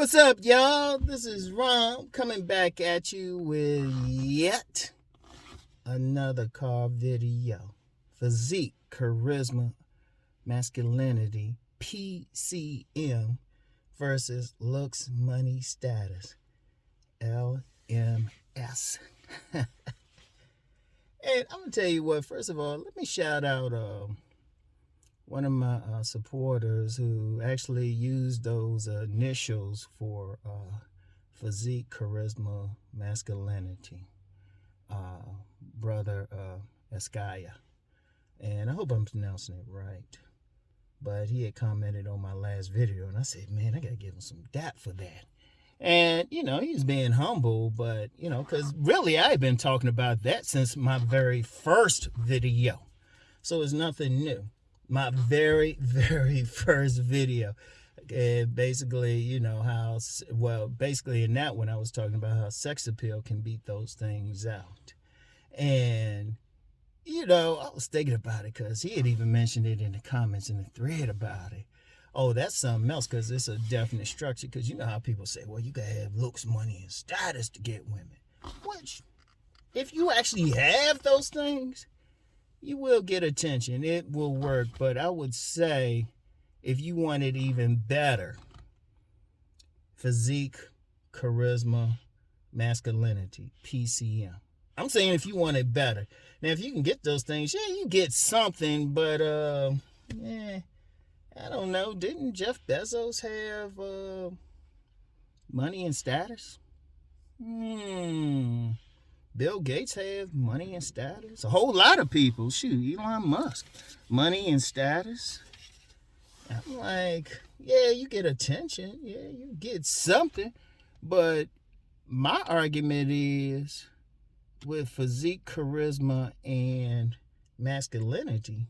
What's up, y'all? This is Rom coming back at you with yet another car video. Physique, charisma, masculinity, PCM versus looks, money, status, LMS. And I'm going to tell you what, first of all, let me shout out one of my supporters who actually used those initials for physique, charisma, masculinity, brother Eskaya. And I hope I'm pronouncing it right. But he had commented on my last video, and I said, man, I got to give him some dap for that. And, he's being humble, but, because really I've been talking about that since my very first video. So it's nothing new. My very, very first video. And basically, basically in that one, I was talking about how sex appeal can beat those things out. And, I was thinking about it because he had even mentioned it in the comments in the thread about it. Oh, that's something else because it's a definite structure. Because you know how people say, well, you got to have looks, money, and status to get women. Which, if you actually have those things, you will get attention. It will work. But I would say if you want it even better, physique, charisma, masculinity, PCM. I'm saying if you want it better. Now, if you can get those things, yeah, you get something. But, I don't know. Didn't Jeff Bezos have money and status? Bill Gates have money and status. A whole lot of people. Shoot, Elon Musk. Money and status. I'm like, yeah, you get attention. Yeah, you get something. But my argument is with physique, charisma, and masculinity,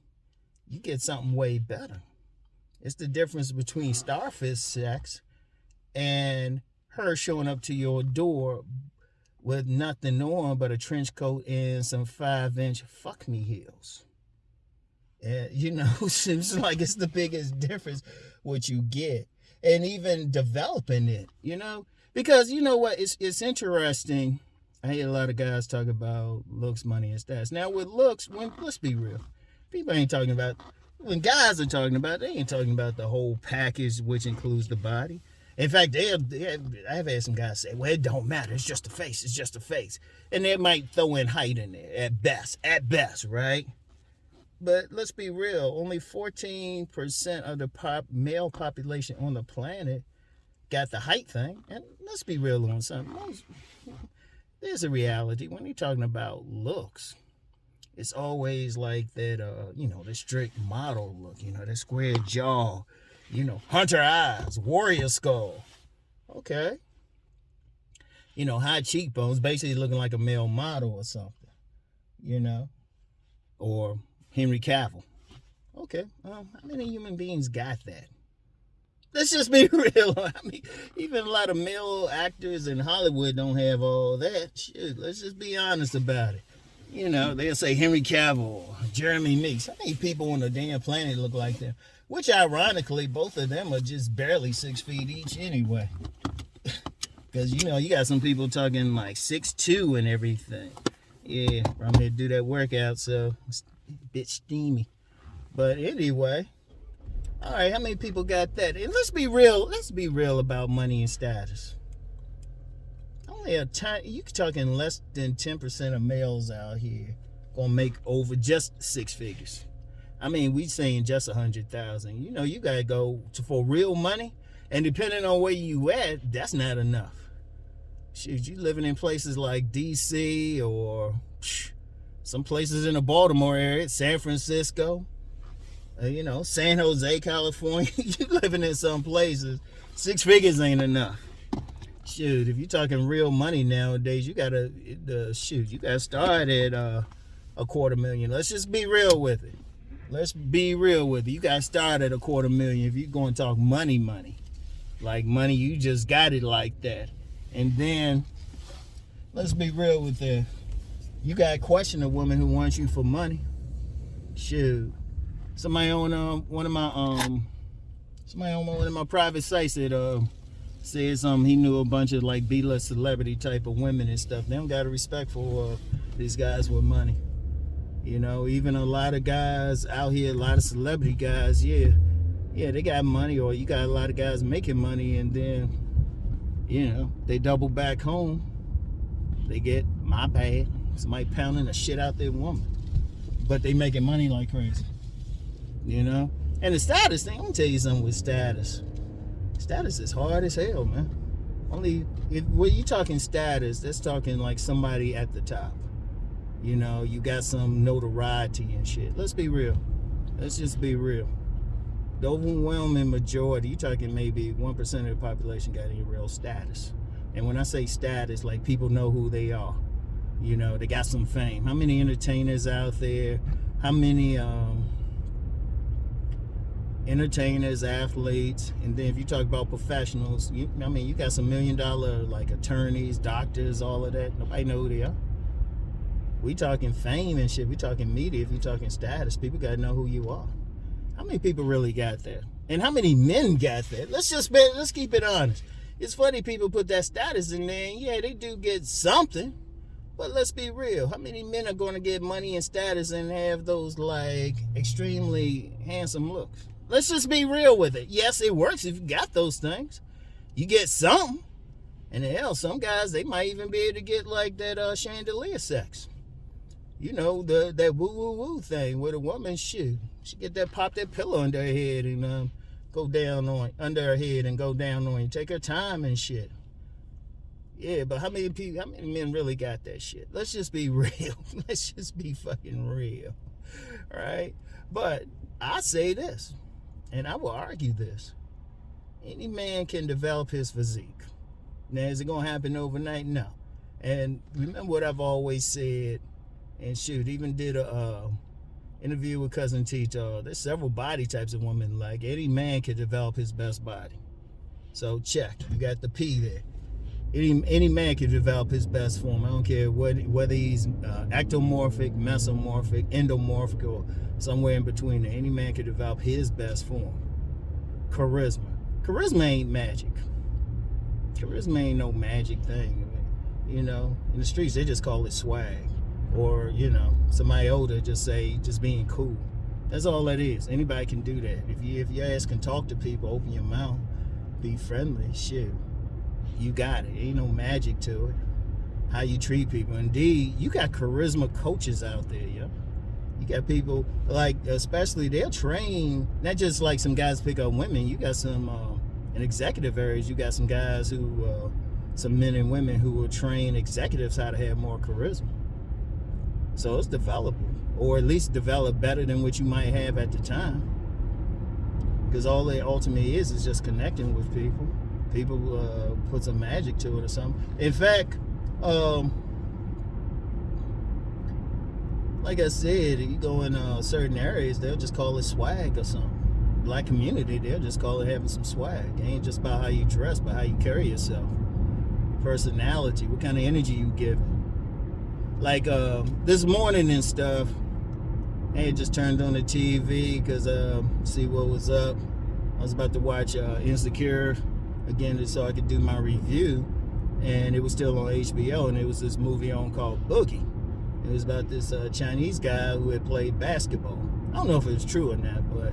you get something way better. It's the difference between starfish sex and her showing up to your door with nothing on but a trench coat and some 5-inch fuck me heels. And, seems like it's the biggest difference what you get. And even developing it, Because you know what? It's interesting. I hear a lot of guys talk about looks, money, and stats. Now with looks, let's be real. People ain't talking about, when guys are talking about, they ain't talking about the whole package, which includes the body. In fact, I've had some guys say, well, it don't matter. It's just a face. It's just a face. And they might throw in height in there at best, right? But let's be real. Only 14% of the male population on the planet got the height thing. And let's be real on something. There's a reality. When you're talking about looks, it's always like that, the strict model look, that square jaw, hunter eyes, warrior skull. Okay. High cheekbones, basically looking like a male model or something, or Henry Cavill. Okay. How many human beings got that? Let's just be real. I mean, even a lot of male actors in Hollywood don't have all that. Shit, let's just be honest about it. They'll say Henry Cavill, Jeremy Meeks. How many people on the damn planet look like them? Which, ironically, both of them are just barely 6 feet each anyway. Because, you got some people talking like 6'2" and everything. Yeah, I'm here to do that workout, so it's a bit steamy. But anyway, all right, how many people got that? And let's be real about money and status. You're talking less than 10% of males out here gonna make over just 6 figures. I mean, we saying just 100,000. You gotta go for real money, and depending on where you at, that's not enough. Shoot, you living in places like DC or some places in the Baltimore area, San Francisco, San Jose, California. You living in some places, 6 figures ain't enough. Shoot, if you're talking real money nowadays, you gotta start at $250,000. Let's just be real with it. You gotta start at $250,000 if you're going to talk money. Like money, you just got it like that. And then, let's be real with it. You gotta question a woman who wants you for money. Shoot, somebody on one of my private sites said, said something. He knew a bunch of like B-list celebrity type of women and stuff. They don't got a respect for these guys with money. You know, even a lot of guys out here, a lot of celebrity guys, yeah, they got money, or you got a lot of guys making money, and then, you know, they double back home. They get, my bad, somebody pounding the shit out their woman. But they making money like crazy. You know? And the status thing, I'm gonna tell you something with status. Status is hard as hell, man. Only, when you talking status, that's talking like somebody at the top. You know, you got some notoriety and shit. Let's be real. Let's just be real. The overwhelming majority, you talking maybe 1% of the population got any real status. And when I say status, like people know who they are. You know, they got some fame. How many entertainers out there? How many entertainers, athletes? And then if you talk about professionals, you got some $1 million like attorneys, doctors, all of that. Nobody know who they are. We talking fame and shit. We talking media. If you talking status, people got to know who you are. How many people really got that? And how many men got that? Let's keep it honest. It's funny people put that status in there, and yeah, they do get something. But let's be real. How many men are going to get money and status and have those like extremely handsome looks? Let's just be real with it. Yes, it works if you got those things. You get something. And hell, some guys, they might even be able to get like that chandelier sex. You know, that woo-woo-woo thing with a woman, shit. She get that, pop that pillow under her head and go down on, under her head and go down on you. Take her time and shit. Yeah, but how many men really got that shit? Let's just be real. Let's just be fucking real. Right? But I say this, and I will argue this. Any man can develop his physique. Now, is it going to happen overnight? No. And remember what I've always said, and shoot, even did a interview with Cousin Tito. There's several body types of women. Like, any man can develop his best body. So check. You got the P there. Any man can develop his best form. I don't care whether he's ectomorphic, mesomorphic, endomorphic, or somewhere in between there. Any man can develop his best form. Charisma. Charisma ain't magic. Charisma ain't no magic thing. You know, in the streets, they just call it swag. Or, you know, somebody older just say, just being cool. That's all that is. Anybody can do that. If your ass can talk to people, open your mouth, be friendly, shit. You got it. Ain't no magic to it. How you treat people. Indeed, you got charisma coaches out there, yo. You got people, like, especially, they'll train, not just like some guys pick up women. You got some, in executive areas, you got some guys who, some men and women who will train executives how to have more charisma. So it's developable, or at least develop better than what you might have at the time. Because all it ultimately is just connecting with people. People put some magic to it or something. In fact, like I said, you go in certain areas, they'll just call it swag or something. Black community, they'll just call it having some swag. It ain't just about how you dress, but how you carry yourself. Your personality, what kind of energy you giving. Like this morning and stuff, I had just turned on the TV because see what was up. I was about to watch Insecure again so I could do my review, and it was still on HBO, and it was this movie on called Boogie. It was about this Chinese guy who had played basketball. I don't know if it's true or not, but,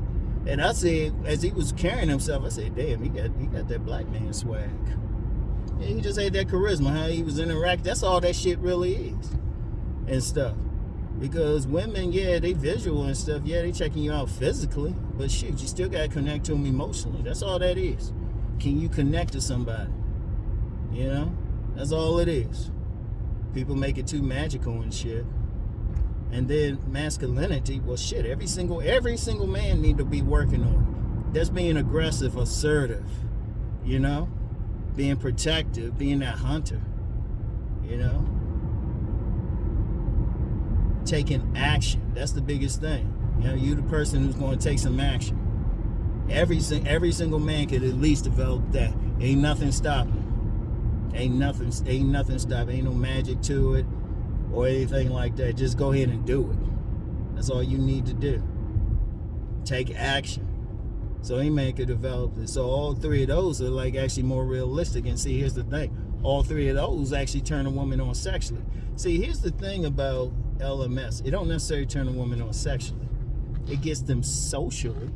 and I said, as he was carrying himself, I said, damn, he got that black man swag. Yeah, he just had that charisma, how he was interacting. That's all that shit really is. And stuff. Because women, yeah, they visual and stuff. Yeah, they checking you out physically. But shit, you still got to connect to them emotionally. That's all that is. Can you connect to somebody? You know? That's all it is. People make it too magical and shit. And then masculinity, well shit, every single man need to be working on it. That's being aggressive, assertive. You know? Being protective, being that hunter. You know? Taking action. That's the biggest thing. You know, you the person who's going to take some action. Every single man could at least develop that. Ain't nothing stopping. Ain't nothing stopping. Ain't no magic to it or anything like that. Just go ahead and do it. That's all you need to do. Take action. So any man could develop it. So all three of those are like actually more realistic. And see, here's the thing. All three of those actually turn a woman on sexually. See, here's the thing about LMS. It don't necessarily turn a woman on sexually. It gets them socially.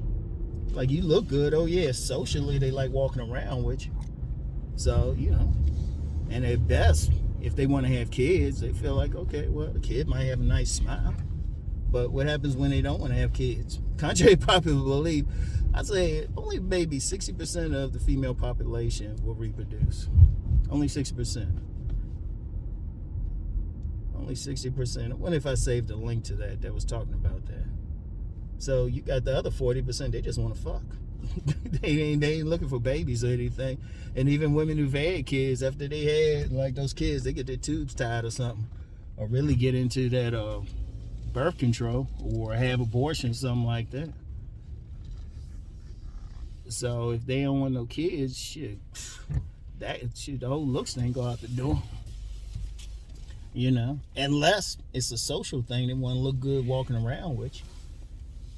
Like, you look good. Oh, yeah, socially, they like walking around with you. So, you know. And at best, if they want to have kids, they feel like, okay, well, the kid might have a nice smile. But what happens when they don't want to have kids? Contrary to popular belief, I'd say only maybe 60% of the female population will reproduce. Only 60%. Only 60%. I wonder if I saved a link to that was talking about that. So you got the other 40%, they just want to fuck. they ain't looking for babies or anything. And even women who've had kids, after they had like those kids, they get their tubes tied or something. Or really get into that birth control or have abortion, something like that. So if they don't want no kids, shit, the whole looks thing go out the door. You know, unless it's a social thing, they want to look good walking around with you.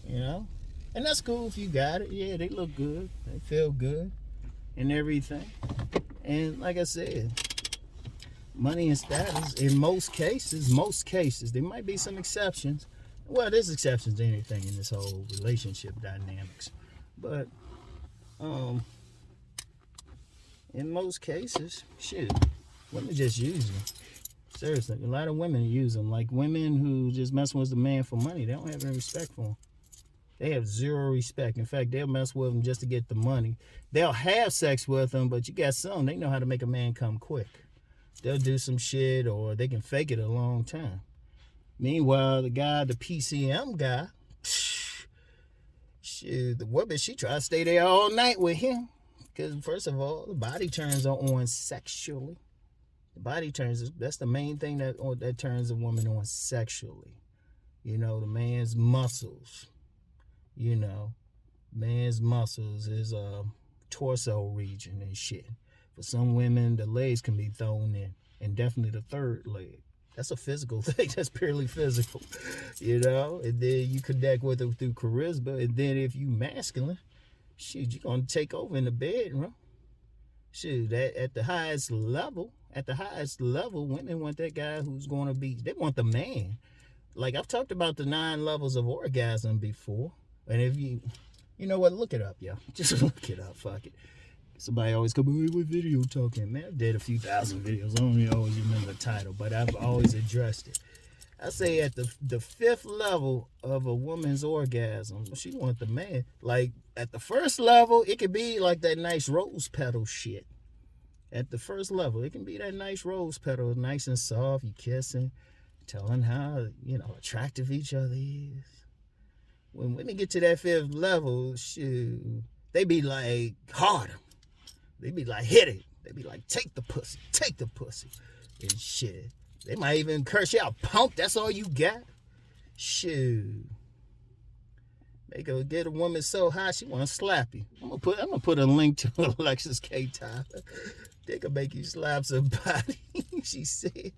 You know, and that's cool if you got it. Yeah, they look good, they feel good, and everything. And like I said, money and status in most cases, there might be some exceptions. Well, there's exceptions to anything in this whole relationship dynamics, but in most cases, shit, women just use them. Seriously, a lot of women use them. Like women who just mess with the man for money, they don't have any respect for him. They have zero respect. In fact, they'll mess with them just to get the money. They'll have sex with them, but you got some, they know how to make a man come quick. They'll do some shit or they can fake it a long time. Meanwhile, the PCM guy, shit, the woman, she try to stay there all night with him. Because first of all, the body turns are on sexually. The body turns, that's the main thing that turns a woman on sexually. You know, the man's muscles. You know, man's muscles is torso region and shit. For some women, the legs can be thrown in, and definitely the third leg. That's a physical thing. That's purely physical, you know. And then you connect with them through charisma. And then if you masculine, shit, you're gonna take over in the bedroom. Shit, at the highest level, women want that guy who's gonna be. They want the man. Like I've talked about the 9 levels of orgasm before. And if you know what, look it up, yo. Just look it up, fuck it. Somebody always come, hey, what video talking? Man, I've did a few thousand videos. I don't always remember the title, but I've always addressed it. I say at the 5th level of a woman's orgasm, she wants the man. Like at the first level, it could be like that nice rose petal shit. At the first level, it can be that nice rose petal, nice and soft, you kissing, telling how, you know, attractive each other is. When women get to that 5th level, shoot, they be like harder. They be like hit it. They be like take the pussy, and shit. They might even curse you out, punk. That's all you got. Shoot, they go get a woman so high she want to slap you. I'm gonna put a link to Alexis K. Tyler. They can make you slap somebody. She said.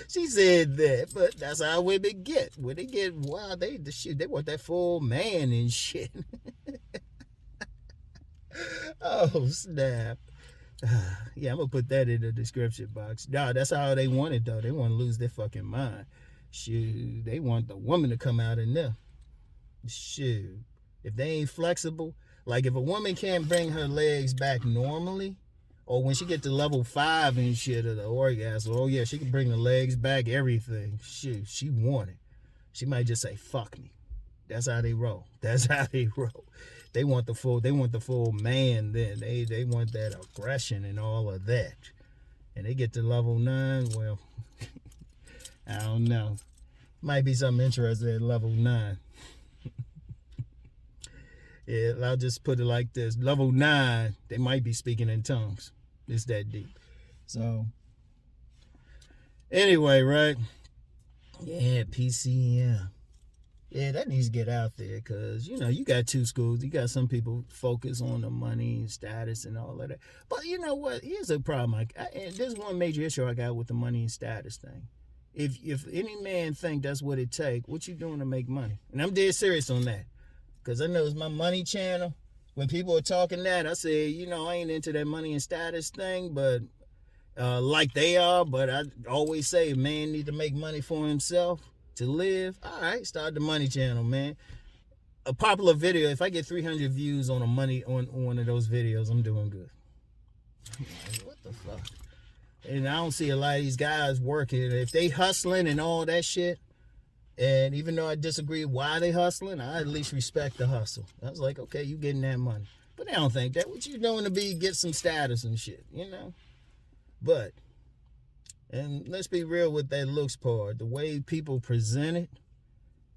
She said that, but that's how women get. When they get wild, they want that full man and shit. Oh, snap. Yeah, I'm going to put that in the description box. Nah, that's how they want it, though. They want to lose their fucking mind. Shoot, they want the woman to come out in them. Shoot. If they ain't flexible, like if a woman can't bring her legs back normally, or when she get to level 5 and shit of the orgasm, oh yeah, she can bring the legs back, everything. Shoot, she want it. She might just say, fuck me. That's how they roll. They want the full man then. They want that aggression and all of that. And they get to level 9, well, I don't know. Might be something interesting at level 9. Yeah, I'll just put it like this. Level 9, they might be speaking in tongues. It's that deep. So, anyway, right? Yeah, PCM. Yeah, that needs to get out there because, you know, you got 2 schools. You got some people focus on the money and status and all of that. But you know what? Here's a problem. And there's one major issue I got with the money and status thing. If any man think that's what it take, what you doing to make money? And I'm dead serious on that. Because I know it's my money channel. When people are talking that, I say, I ain't into that money and status thing, but like they are. But I always say, man need to make money for himself to live. All right, start the money channel, man. A popular video, if I get 300 views on on one of those videos, I'm doing good. I'm like, what the fuck? And I don't see a lot of these guys working. If they hustling and all that shit, and even though I disagree why they hustling, I at least respect the hustle. I was like, okay, you getting that money. But they don't think that. What you doing to get some status and shit, But, and let's be real with that looks part. The way people present it,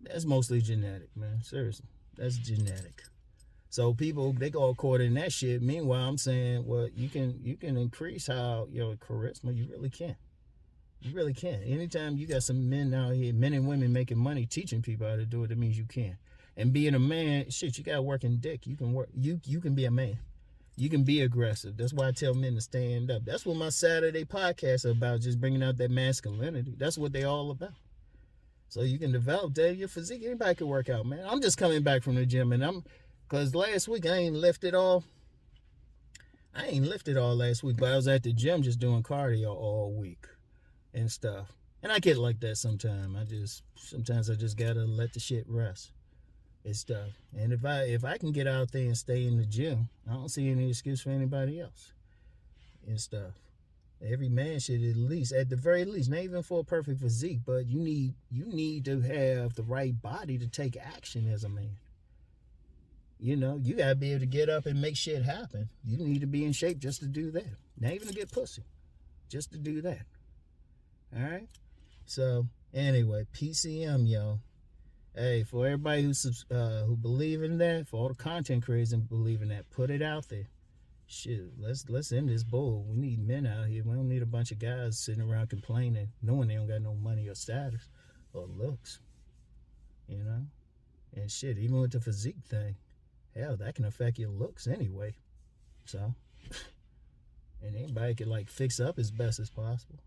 that's mostly genetic, man. Seriously, that's genetic. So people, they go according to that shit. Meanwhile, I'm saying, well, you can increase how your charisma. You really can. You really can. Anytime you got some men out here, men and women making money, teaching people how to do it, that means you can. And being a man, shit, you got a working dick. You can work. You can be a man. You can be aggressive. That's why I tell men to stand up. That's what my Saturday podcast is about, just bringing out that masculinity. That's what they all about. So you can develop that. Your physique, anybody can work out, man. I'm just coming back from the gym, and because last week I ain't lifted all last week, but I was at the gym just doing cardio all week and stuff. And I get like that sometimes. Sometimes I just gotta let the shit rest and stuff. And if I can get out there and stay in the gym, I don't see any excuse for anybody else and stuff. Every man should at the very least, not even for a perfect physique, but you need to have the right body to take action as a man. You gotta be able to get up and make shit happen. You need to be in shape just to do that. Not even to get pussy, just to do that. All right. So anyway, PCM, yo. Hey, for everybody who believe in that, for all the content creators that believe in that, put it out there. Shit, let's end this bull. We need men out here. We don't need a bunch of guys sitting around complaining, knowing they don't got no money or status or looks. And shit, even with the physique thing, hell, that can affect your looks anyway. So, and anybody can fix up as best as possible.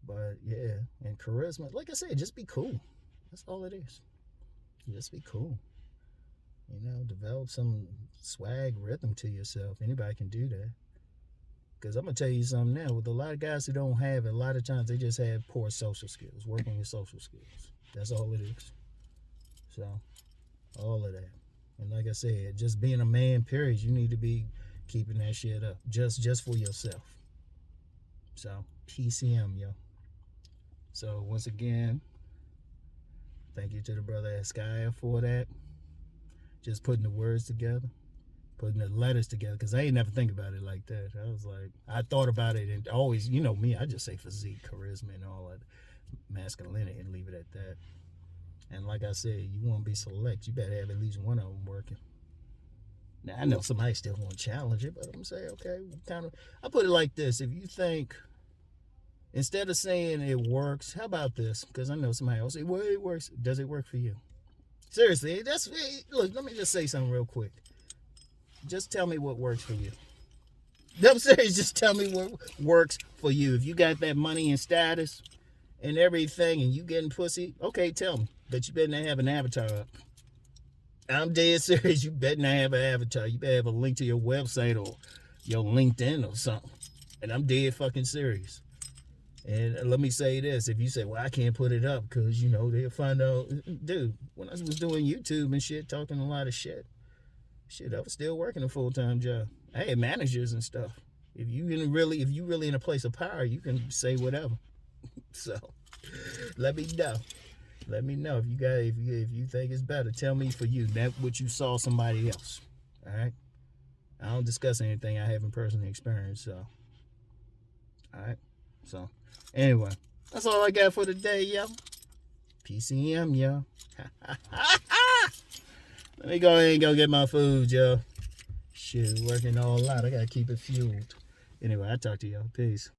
But yeah, and charisma, like I said, just be cool. That's all it is. Just be cool. Develop some swag rhythm to yourself. Anybody can do that. Because I'm going to tell you something now. With a lot of guys who don't have it, a lot of times they just have poor social skills. Work on your social skills. That's all it is. So, all of that. And like I said, just being a man, period, you need to be keeping that shit up. Just for yourself. So, PCM, yo. So, once again, thank you to the brother at Sky for that. Just putting the words together, putting the letters together, because I ain't never think about it like that. I thought about it, and always, me, I just say physique, charisma, and all that, masculinity, and leave it at that. And like I said, you want to be select, you better have at least one of them working. Now, I know somebody still want to challenge it, but I'm saying, okay, I put it like this. If you think, instead of saying it works, how about this? Because I know somebody else say, well, it works. Does it work for you? Seriously, look, let me just say something real quick. Just tell me what works for you. I'm serious, just tell me what works for you. If you got that money and status and everything and you getting pussy, okay, tell me. But you better not have an avatar up. I'm dead serious. You better not have an avatar. You better have a link to your website or your LinkedIn or something. And I'm dead fucking serious. And let me say this, if you say, well, I can't put it up because, they'll find out. Dude, when I was doing YouTube and shit, talking a lot of shit, I was still working a full-time job. I had managers and stuff. If you really in a place of power, you can say whatever. So, let me know. Let me know if you think it's better. Tell me for you, that what you saw somebody else. All right? I don't discuss anything I haven't personally experienced, so. All right? So, anyway, that's all I got for today, yo. PCM, yo. Let me go ahead and go get my food, yo. Shit, working all out. I gotta keep it fueled. Anyway, I'll talk to y'all. Peace.